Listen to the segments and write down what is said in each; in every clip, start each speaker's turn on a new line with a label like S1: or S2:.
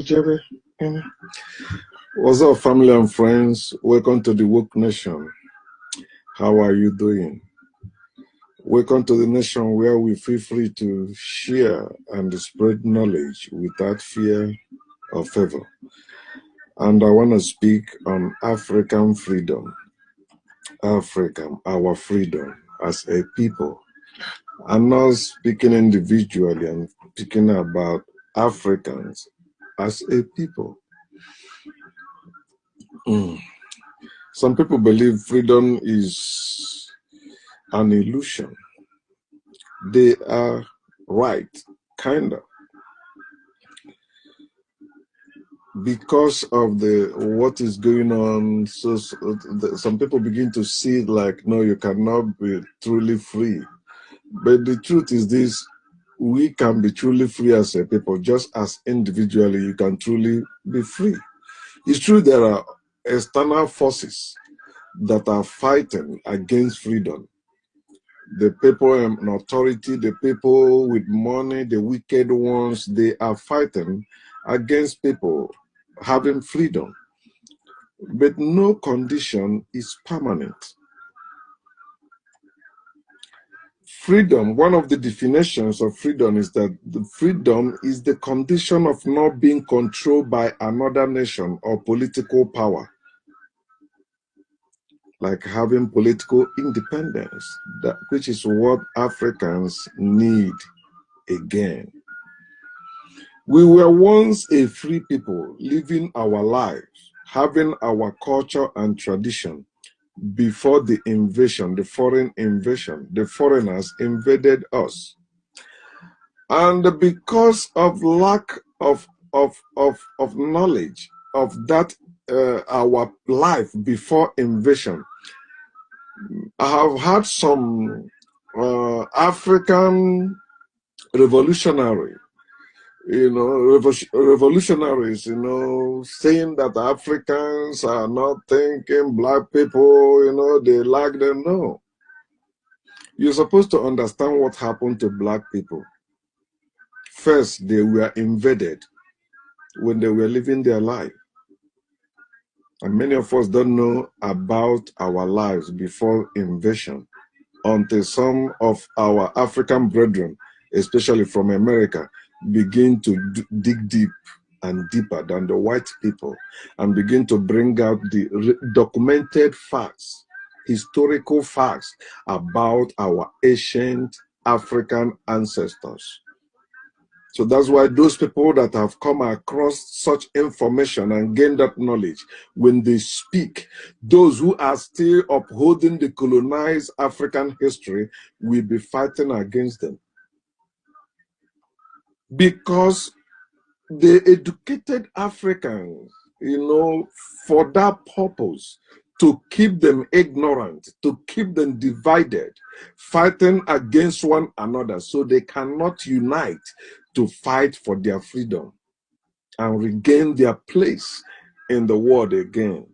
S1: Jerry. What's up, family and friends? Welcome to the Woke Nation. How are you doing? Welcome to the nation where we feel free to share and spread knowledge without fear or favor. And I want to speak on African freedom. African, our freedom as a people. I'm not speaking individually, I'm speaking about Africans as a people. Some people believe freedom is an illusion. They are right, kind of. Because of what is going on, some people begin to see it like, no, you cannot be truly free. But the truth is this: we can be truly free as a people, just as individually you can truly be free. It's true there are external forces that are fighting against freedom. The people in authority, the people with money, the wicked ones, they are fighting against people having freedom. But no condition is permanent. Freedom, one of the definitions of freedom is that the freedom is the condition of not being controlled by another nation or political power, like having political independence, which is what Africans need again. We were once a free people, living our lives, having our culture and tradition before the invasion, the foreign invasion. The foreigners invaded us. And because of lack of knowledge of that, our life before invasion, I have had some African revolutionaries, saying that Africans are not thinking black people, they like them. No. You're supposed to understand what happened to black people. First, they were invaded when they were living their life. And many of us don't know about our lives before invasion until some of our African brethren, especially from America, begin to dig deep and deeper than the white people and begin to bring out the documented facts, historical facts about our ancient African ancestors. So that's why those people that have come across such information and gained that knowledge, when they speak, those who are still upholding the colonized African history will be fighting against them. Because the educated Africans, for that purpose, to keep them ignorant, to keep them divided, fighting against one another so they cannot unite to fight for their freedom and regain their place in the world again.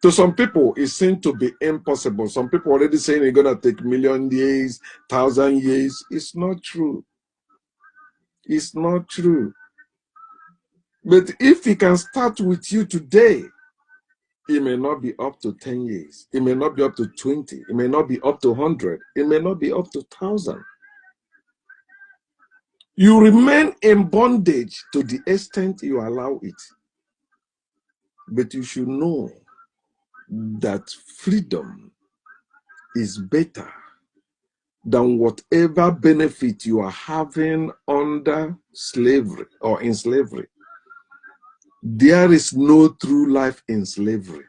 S1: To some people, it seems to be impossible. Some people already saying it's going to take 1,000,000 years, 1,000 years. It's not true. It's not true. But if he can start with you today, it may not be up to 10 years. It may not be up to 20. It may not be up to 100. It may not be up to 1,000. You remain in bondage to the extent you allow it. But you should know that freedom is better than whatever benefit you are having under slavery or in slavery. There is no true life in slavery.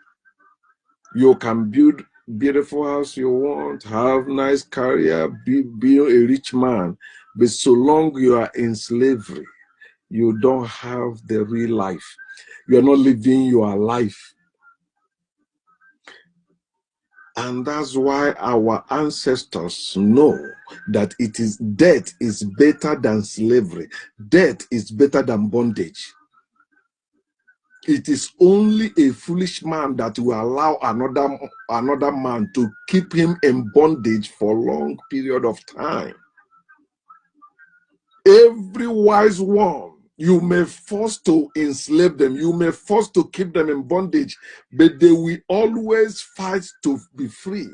S1: You can build beautiful house you want, have nice career, be a rich man, but so long you are in slavery, you don't have the real life. You are not living your life. And that's why our ancestors know that death is better than slavery. Death is better than bondage. It is only a foolish man that will allow another man to keep him in bondage for a long period of time. Every wise one You may force to enslave them. You may force to keep them in bondage, but they will always fight to be free.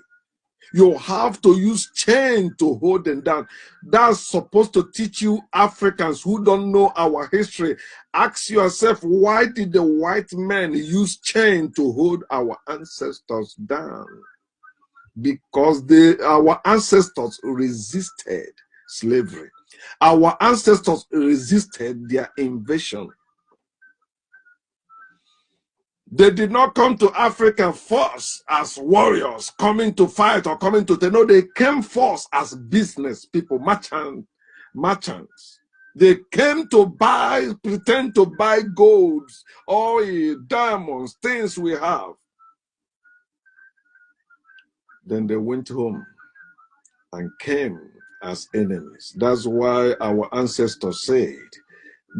S1: You have to use chain to hold them down. That's supposed to teach you Africans who don't know our history. Ask yourself, why did the white men use chain to hold our ancestors down? Because our ancestors resisted slavery. Our ancestors resisted their invasion. They did not come to Africa first as warriors coming to fight or coming to, no, they came first as business people, merchants. They came to buy, pretend to buy golds, oil, diamonds, things we have. Then they went home and came as enemies. That's why our ancestors said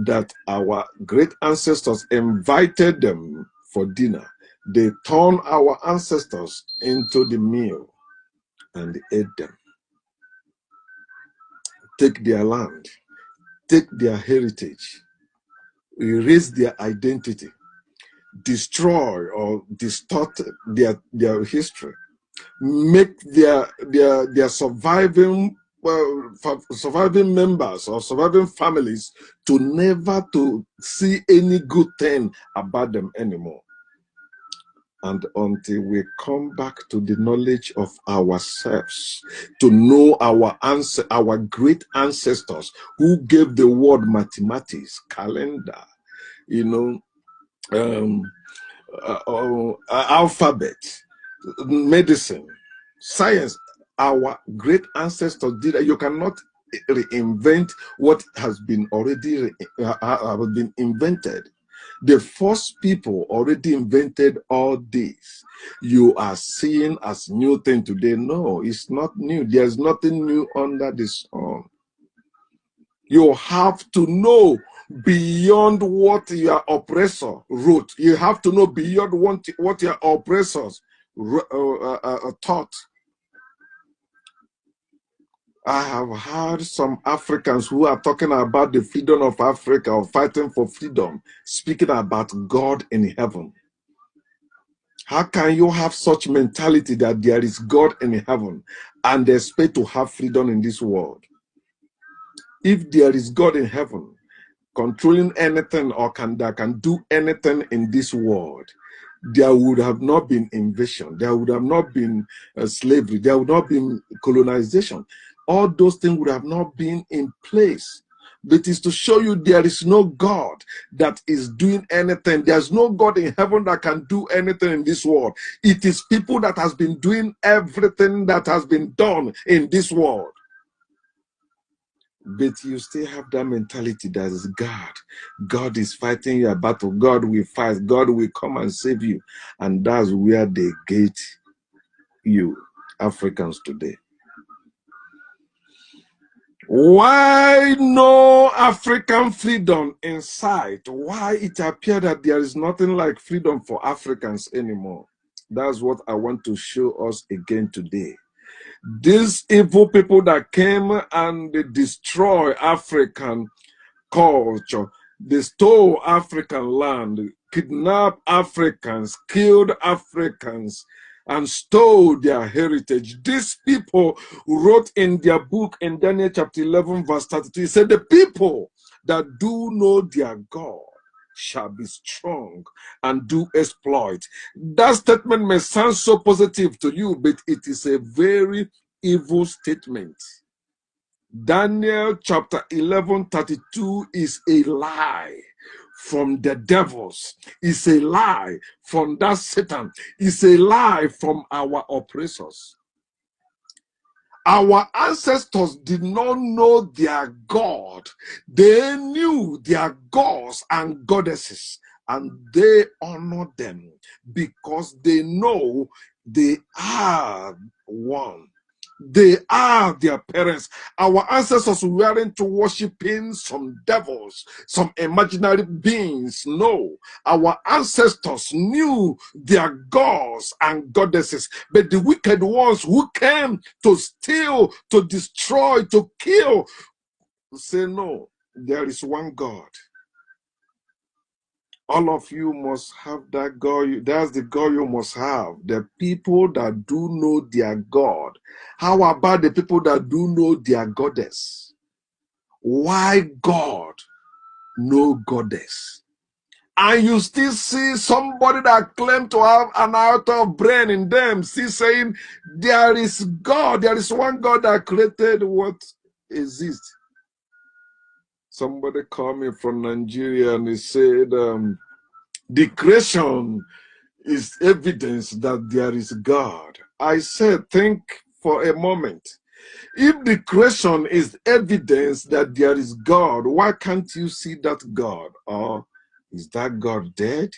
S1: that our great ancestors invited them for dinner. They turned our ancestors into the meal and ate them. Take their land, take their heritage, erase their identity, destroy or distort their history, make their surviving surviving members or surviving families to never to see any good thing about them anymore. And until we come back to the knowledge of ourselves, to know our great ancestors who gave the world mathematics, calendar, alphabet, medicine, science. Our great ancestors did that. You cannot reinvent what has been already been invented. The first people already invented all this. You are seeing as new thing today. No, it's not new. There's nothing new under the sun. You have to know beyond what your oppressor wrote. You have to know beyond what your oppressors taught. I have heard some Africans who are talking about the freedom of Africa or fighting for freedom, speaking about God in heaven. How can you have such mentality that there is God in heaven and expect to have freedom in this world? If there is God in heaven, controlling anything or that can do anything in this world, there would have not been invasion, there would have not been slavery, there would not been colonization. All those things would have not been in place. But it is to show you there is no God that is doing anything. There's no God in heaven that can do anything in this world. It is people that has been doing everything that has been done in this world. But you still have that mentality that is God. God is fighting your battle. God will fight. God will come and save you. And that's where they get you, Africans today. Why no African freedom in sight? Why it appears that there is nothing like freedom for Africans anymore? That's what I want to show us again today. These evil people that came and they destroy African culture, they stole African land, kidnapped Africans, killed Africans, and stole their heritage. These people wrote in their book in Daniel chapter 11 verse 32, it said, the people that do know their God shall be strong and do exploit. That statement may sound so positive to you, but it is a very evil statement. Daniel chapter 11:32 is a lie from the devils. It's a lie from that Satan. It's a lie from our oppressors. Our ancestors did not know their God. They knew their gods and goddesses, and they honored them because they know they are one. They are their parents. Our ancestors weren't worshiping some devils, some imaginary beings. No, our ancestors knew their gods and goddesses. But the wicked ones who came to steal, to destroy, to kill, say no, there is one God. All of you must have that God. That's the God you must have. The people that do know their God. How about the people that do know their goddess? Why God? No goddess. And you still see somebody that claims to have an out of brain in them, still saying there is God, there is one God that created what exists. Somebody called me from Nigeria and he said, the creation is evidence that there is God. I said, think for a moment. If the creation is evidence that there is God, why can't you see that God? Or is that God dead?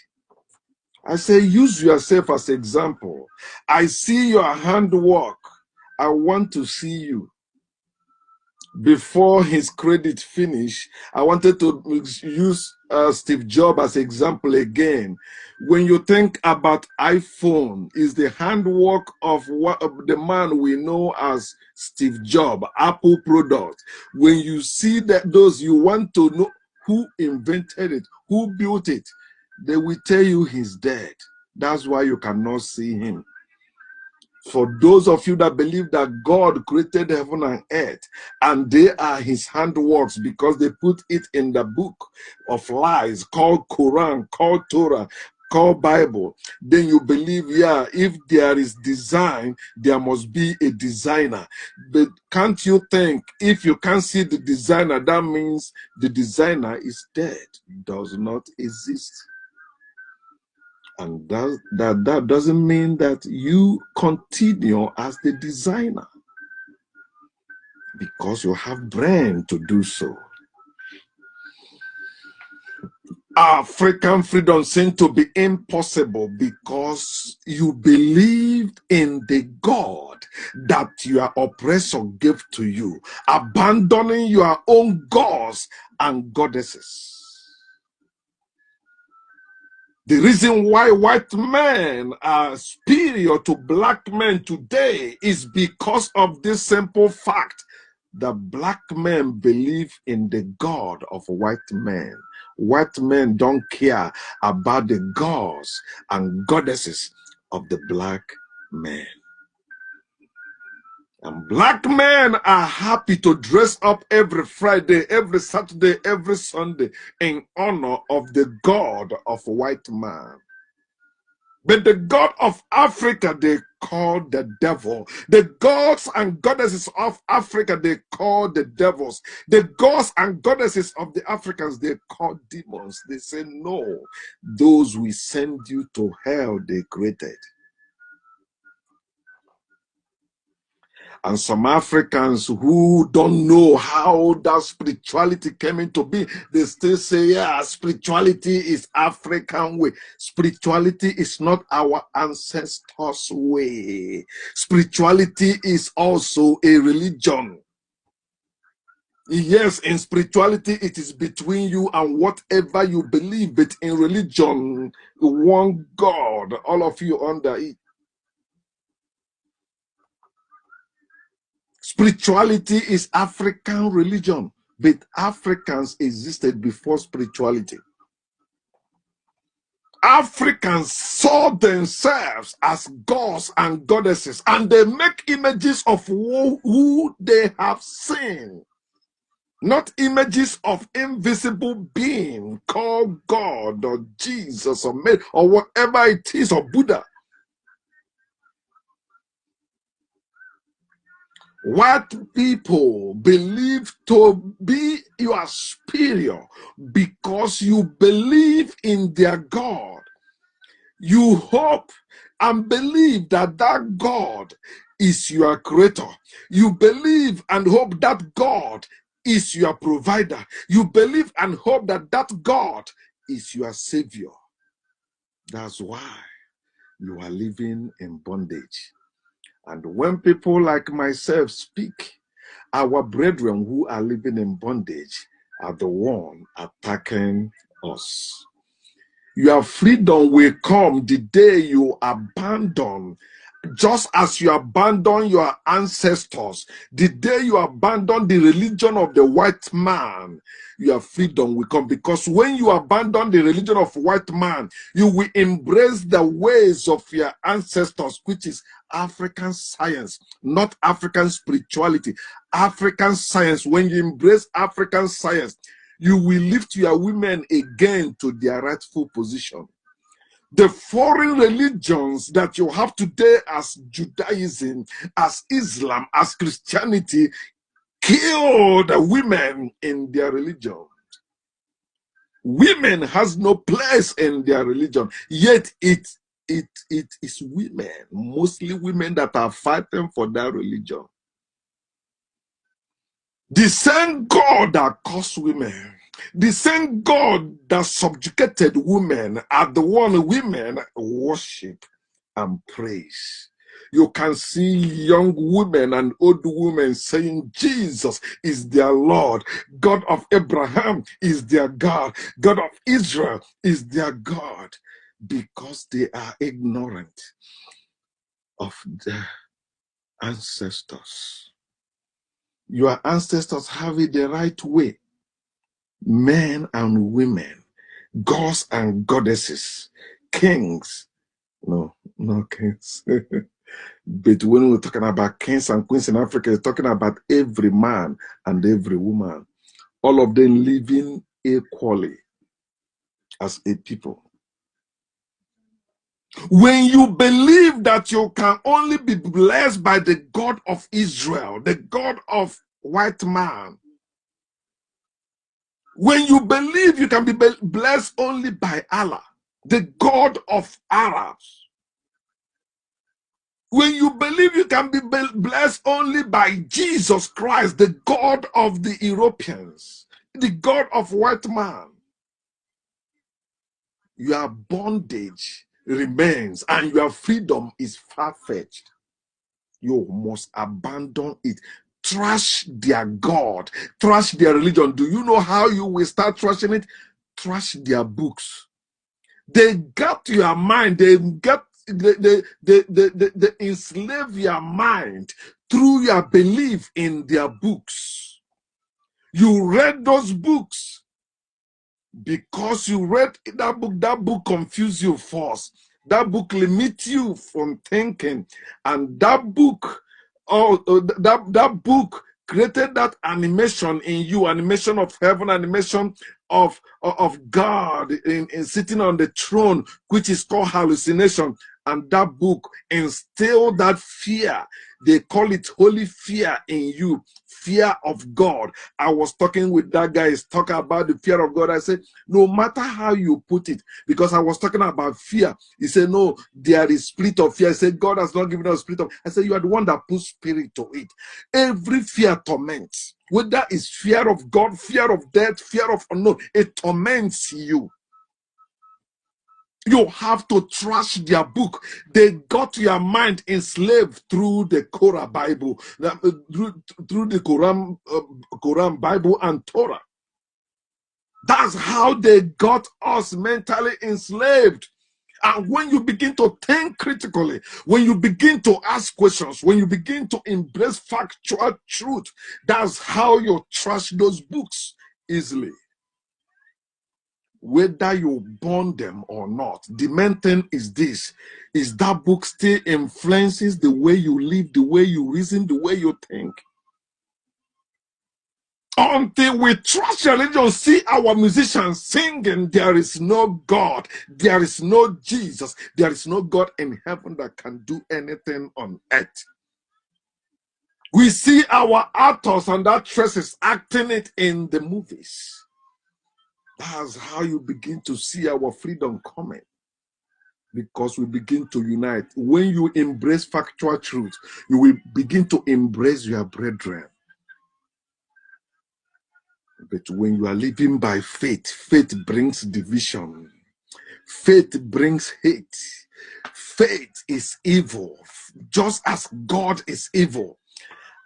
S1: I say, use yourself as example. I see your handwork. I want to see you. Before his credit finish, I wanted to use Steve Jobs as example again. When you think about iPhone, is the handwork of the man we know as Steve Jobs, Apple product. When you see that those, you want to know who invented it, who built it. They will tell you he's dead. That's why you cannot see him. For those of you that believe that God created heaven and earth, and they are his handworks because they put it in the book of lies called Quran, called Torah, called Bible, then you believe, yeah, if there is design, there must be a designer. But can't you think, if you can't see the designer, that means the designer is dead, does not exist. And that doesn't mean that you continue as the designer, because you have brain to do so. African freedom seems to be impossible because you believed in the God that your oppressor gave to you, abandoning your own gods and goddesses. The reason why white men are superior to black men today is because of this simple fact that black men believe in the God of white men. White men don't care about the gods and goddesses of the black men. And black men are happy to dress up every Friday, every Saturday, every Sunday in honor of the God of white man. But the God of Africa, they call the devil. The gods and goddesses of Africa, they call the devils. The gods and goddesses of the Africans, they call demons. They say, no, those we send you to hell, they created. And some Africans who don't know how that spirituality came into being, they still say, yeah, spirituality is African way. Spirituality is not our ancestors' way. Spirituality is also a religion. Yes, in spirituality, it is between you and whatever you believe, but in religion, one God, all of you under it. Spirituality is African religion, but Africans existed before spirituality. Africans saw themselves as gods and goddesses, and they make images of who they have seen, not images of invisible being called God or Jesus or man or whatever it is, or Buddha. What people believe to be your superior because you believe in their God. You hope and believe that that God is your creator. You believe and hope that God is your provider. You believe and hope that that God is your savior. That's why you are living in bondage. And when people like myself speak, our brethren who are living in bondage are the one attacking us. Your freedom will come the day you abandon Just as you abandon your ancestors, the day you abandon the religion of the white man, your freedom will come. Because when you abandon the religion of white man, you will embrace the ways of your ancestors, which is African science, not African spirituality. African science. When you embrace African science, you will lift your women again to their rightful position. The foreign religions that you have today as Judaism, as Islam, as Christianity, kill the women in their religion. Women has no place in their religion, yet it is women, mostly women, that are fighting for their religion. The same God that caused women, the same God that subjugated women, are the one women worship and praise. You can see young women and old women saying Jesus is their Lord. God of Abraham is their God. God of Israel is their God, because they are ignorant of their ancestors. Your ancestors have it the right way. Men and women, gods and goddesses, kings. No kings. But when we're talking about kings and queens in Africa, we're talking about every man and every woman, all of them living equally as a people. When you believe that you can only be blessed by the God of Israel, the God of white man, when you believe you can be blessed only by Allah, the God of Arabs, when you believe you can be blessed only by Jesus Christ, the God of the Europeans, the God of white man, your bondage remains and your freedom is far-fetched. You must abandon it. Trash their God, trash their religion. Do you know how you will start trashing it? Trash their books. They got your mind, they enslave your mind through your belief in their books. You read those books because you read that book confused you first. That book limits you from thinking, and that book, that book created that animation in you, animation of heaven, animation of God in sitting on the throne, which is called hallucination. And that book instilled that fear. They call it holy fear in you, fear of God. I was talking with that guy, he's talking about the fear of God. I said, no matter how you put it, because I was talking about fear. He said, no, there is spirit of fear. I said, God has not given us spirit of. I said, you are the one that puts spirit to it. Every fear torments. Whether it's fear of God, fear of death, fear of unknown, it torments you. You have to trash their book. They got your mind enslaved through the Korah Bible, through the Quran Bible and Torah. That's how they got us mentally enslaved. And when you begin to think critically, when you begin to ask questions, when you begin to embrace factual truth, that's how you trash those books easily. Whether you burn them or not, the main thing is this, is that book still influences the way you live, the way you reason, the way you think. Until we trash religion, see our musicians singing, there is no God, there is no Jesus, there is no God in heaven that can do anything on earth. We see our actors and actresses acting it in the movies. That's how you begin to see our freedom coming. Because we begin to unite. When you embrace factual truth, you will begin to embrace your brethren. But when you are living by faith, faith brings division. Faith brings hate. Faith is evil, just as God is evil.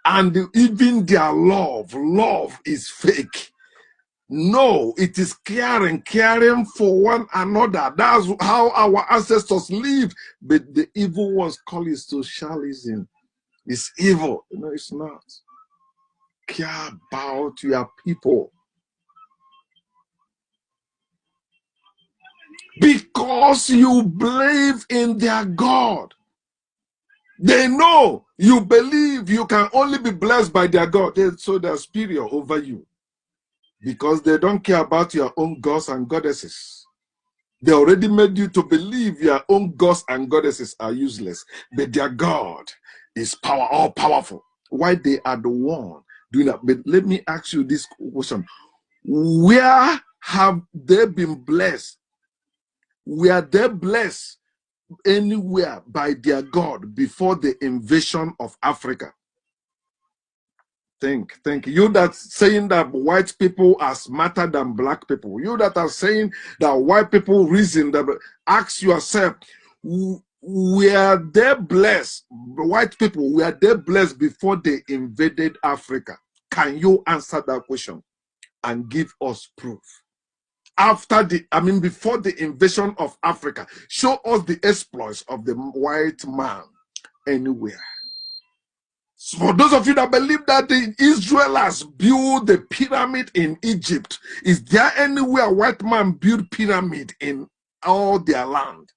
S1: And even their love is fake. No, it is caring for one another. That's how our ancestors lived. But the evil ones call it socialism. It's evil. No, it's not. Care about your people. Because you believe in their God. They know you believe you can only be blessed by their God. So they're superior over you. Because they don't care about your own gods and goddesses. They already made you to believe your own gods and goddesses are useless. But their God is all powerful. Why they are the one doing that? But let me ask you this question. Where have they been blessed? Were they blessed anywhere by their God before the invasion of Africa? Think. You that saying that white people are smarter than black people. You that are saying that white people reason, that ask yourself, were they blessed? White people, were they blessed before they invaded Africa? Can you answer that question and give us proof? Before the invasion of Africa, show us the exploits of the white man anywhere. So for those of you that believe that the Israelites built the pyramid in Egypt, is there anywhere white man built pyramid in all their land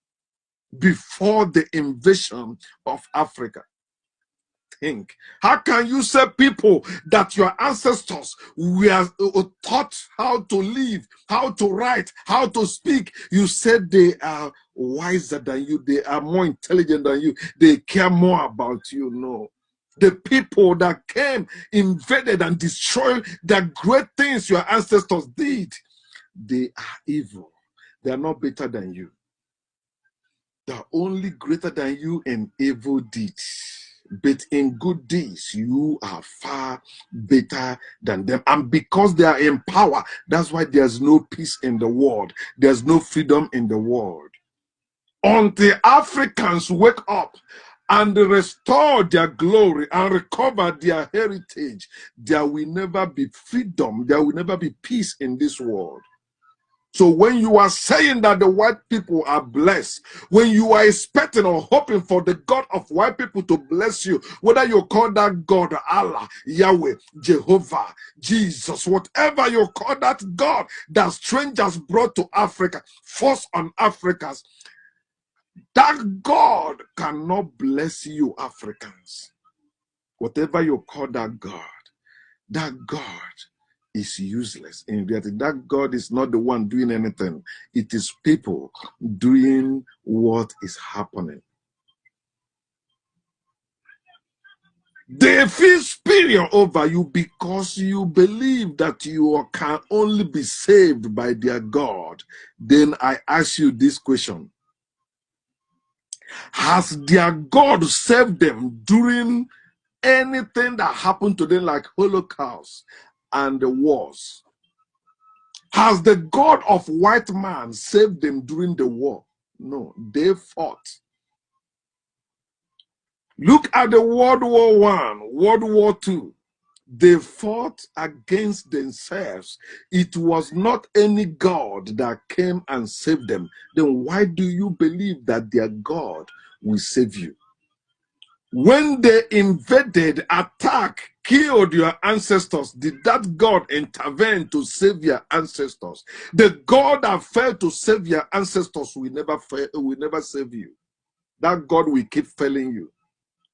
S1: before the invasion of Africa? Think. How can you say people that your ancestors were taught how to live, how to write, how to speak? You said they are wiser than you, they are more intelligent than you, they care more about you. No. The people that came, invaded, and destroyed the great things your ancestors did, they are evil. They are not better than you. They are only greater than you in evil deeds. But in good deeds, you are far better than them. And because they are in power, that's why there's no peace in the world. There's no freedom in the world. Until Africans wake up and restore their glory and recover their heritage, there will never be freedom. There will never be peace in this world. So when you are saying that the white people are blessed, when you are expecting or hoping for the God of white people to bless you, whether you call that God Allah, Yahweh, Jehovah, Jesus, whatever you call that God that strangers brought to Africa, forced on Africans, that God cannot bless you, Africans. Whatever you call that God is useless. In reality, that God is not the one doing anything. It is people doing what is happening. They feel superior over you because you believe that you can only be saved by their God. Then I ask you this question. Has their God saved them during anything that happened to them, like Holocaust and the wars? Has the God of white man saved them during the war? No, they fought. Look at the World War I, World War II. They fought against themselves. It was not any God that came and saved them. Then why do you believe that their God will save you? When they invaded, attacked, killed your ancestors, did that God intervene to save your ancestors? The God that failed to save your ancestors will never save you. That God will keep failing you.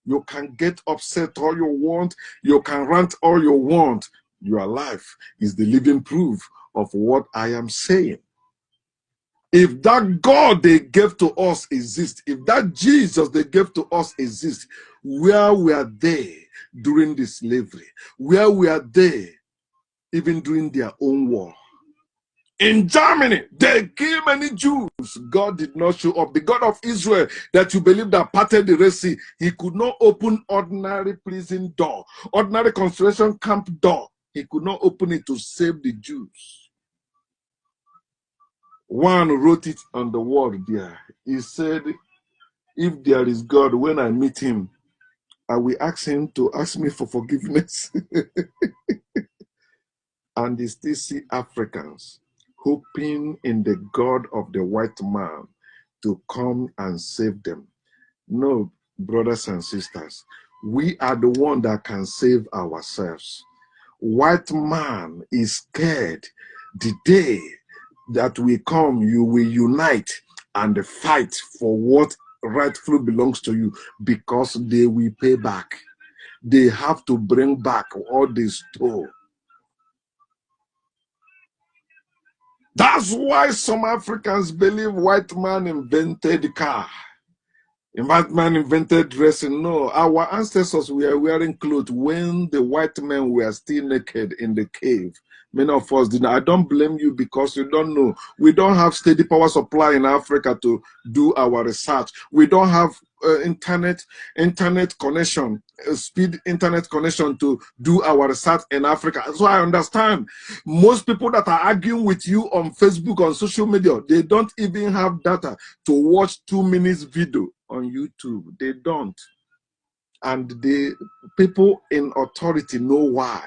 S1: You can get upset all you want. You can rant all you want. Your life is the living proof of what I am saying. If that God they gave to us exists, if that Jesus they gave to us exists, where were they during the slavery? Where were they even during their own war? In Germany, they killed many Jews. God did not show up. The God of Israel that you believe that parted the Red Sea, he could not open ordinary prison door, ordinary concentration camp door. He could not open it to save the Jews. One wrote it on the wall there. He said, if there is God, when I meet him, I will ask him to ask me for forgiveness. And they still see Africans hoping in the God of the white man to come and save them. No, brothers and sisters, we are the one that can save ourselves. White man is scared. The day that we come, you will unite and fight for what rightfully belongs to you, because they will pay back. They have to bring back all they stole. That's why some Africans believe white man invented the car. White man invented dressing. No, our ancestors were wearing clothes when the white men were still naked in the cave. Many of us did not. I don't blame you because you don't know. We don't have steady power supply in Africa to do our research. We don't have internet connection, speed internet connection to do our research in Africa. So I understand most people that are arguing with you on Facebook, on social media, they don't even have data to watch 2 minutes video on YouTube. They don't. And the people in authority know why.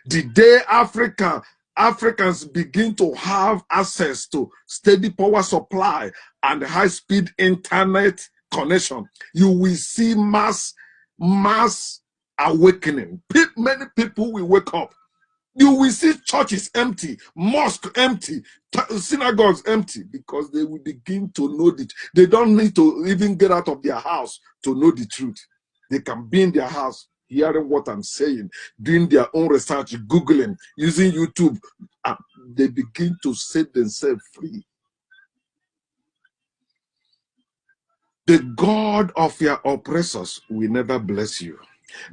S1: The day Africans begin to have access to steady power supply and high-speed internet connection, you will see mass awakening. Many people will wake up. You will see churches empty, mosques empty, synagogues empty, because they will begin to know it. They don't need to even get out of their house to know the truth. They can be in their house, hearing what I'm saying, doing their own research, Googling, using YouTube. They begin to set themselves free. The God of your oppressors will never bless you.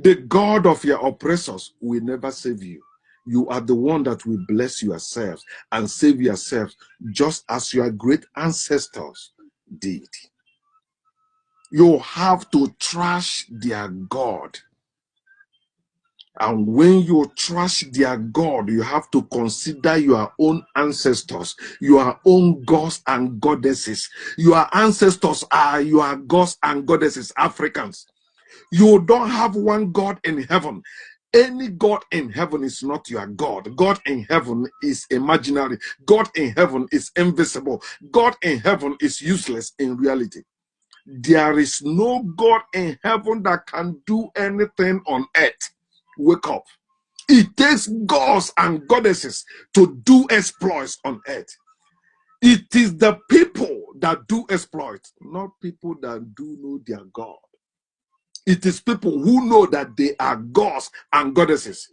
S1: The God of your oppressors will never save you. You are the one that will bless yourselves and save yourselves, just as your great ancestors did. You have to trash their God. And when you trash their God, you have to consider your own ancestors, your own gods and goddesses. Your ancestors are your gods and goddesses, Africans. You don't have one God in heaven. Any God in heaven is not your God. God in heaven is imaginary. God in heaven is invisible. God in heaven is useless in reality. There is no God in heaven that can do anything on earth. Wake up. It takes gods and goddesses to do exploits on earth. It is the people that do exploits, not people that do know their God. It is people who know that they are gods and goddesses.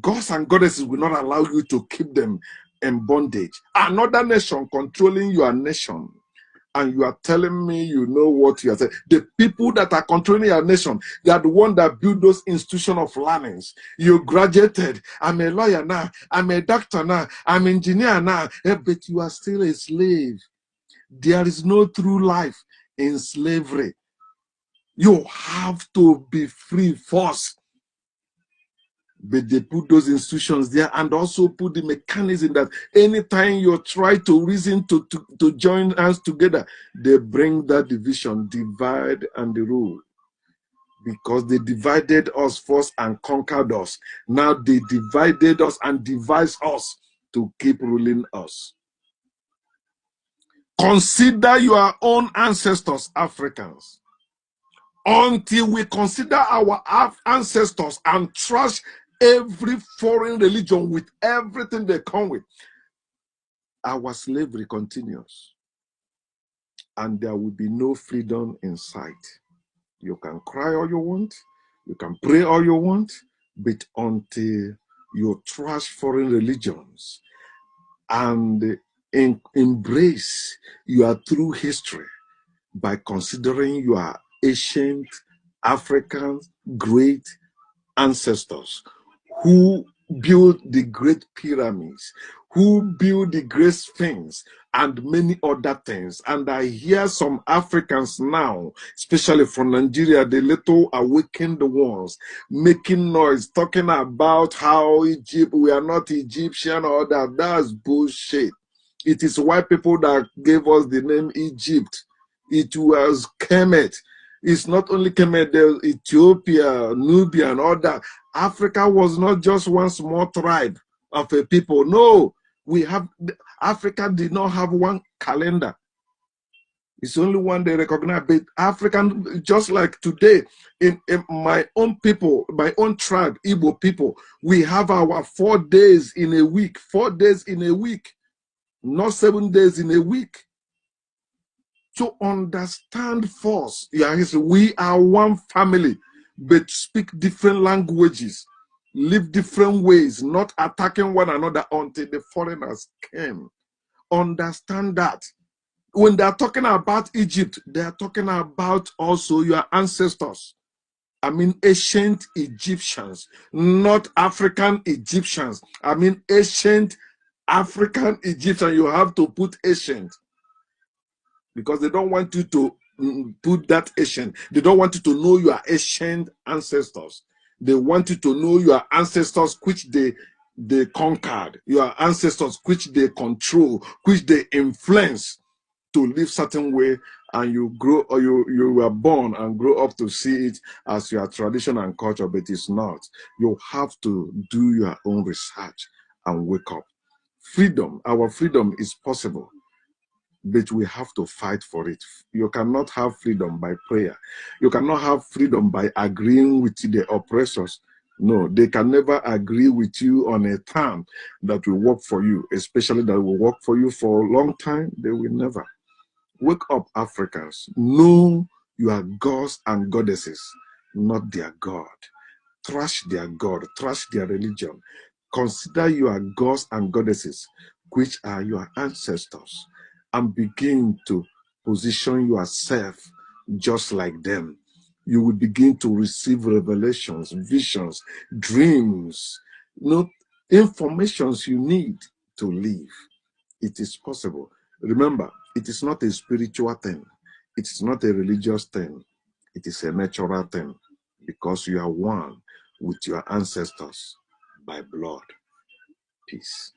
S1: Gods and goddesses will not allow you to keep them in bondage. Another nation controlling your nation, and you are telling me you know what you are saying. The people that are controlling your nation, they are the one that build those institutions of learnings. You graduated. I'm a lawyer now. I'm a doctor now. I'm an engineer now. But you are still a slave. There is no true life in slavery. You have to be free first. But they put those institutions there and also put the mechanism that anytime you try to reason to join hands together, they bring that division, divide and rule. Because they divided us first and conquered us. Now they divided us and devise us to keep ruling us. Consider your own ancestors, Africans. Until we consider our ancestors and trash every foreign religion with everything they come with, our slavery continues. And there will be no freedom in sight. You can cry all you want, you can pray all you want, but until you trash foreign religions and embrace your true history by considering your ancient African great ancestors who built the great pyramids, who built the great Sphinx, and many other things. And I hear some Africans now, especially from Nigeria, the little awakened ones, making noise, talking about how Egypt, we are not Egyptian or that. That's bullshit. It is white people that gave us the name Egypt. It was Kemet. It's not only Kemet, there's Ethiopia, Nubia, and all that. Africa was not just one small tribe of a people. No, Africa did not have one calendar. It's only one they recognize. But African, just like today, in my own people, my own tribe, Igbo people, we have our 4 days in a week, 4 days in a week, not 7 days in a week. To understand first, we are one family, but speak different languages, live different ways, not attacking one another until the foreigners came. Understand that. When they are talking about Egypt, they are talking about also your ancestors. I mean, ancient Egyptians, not African Egyptians. I mean, ancient African Egyptians. You have to put ancient because they don't want you to put that ancient. They don't want you to know your ancient ancestors. They want you to know your ancestors which they conquered, your ancestors which they control, which they influence to live certain way, and you grow, or you were born and grow up to see it as your tradition and culture, but it's not. You have to do your own research and wake up. Freedom, our freedom is possible, but we have to fight for it. You cannot have freedom by prayer. You cannot have freedom by agreeing with the oppressors. No, they can never agree with you on a term that will work for you, especially that will work for you for a long time. They will never. Wake up, Africans. Know you are gods and goddesses, not their God. Trash their God, trash their religion. Consider you are gods and goddesses, which are your ancestors, and begin to position yourself just like them. You will begin to receive revelations, visions, dreams, informations you need to live. It is possible. Remember, it is not a spiritual thing. It is not a religious thing. It is a natural thing because you are one with your ancestors by blood. Peace.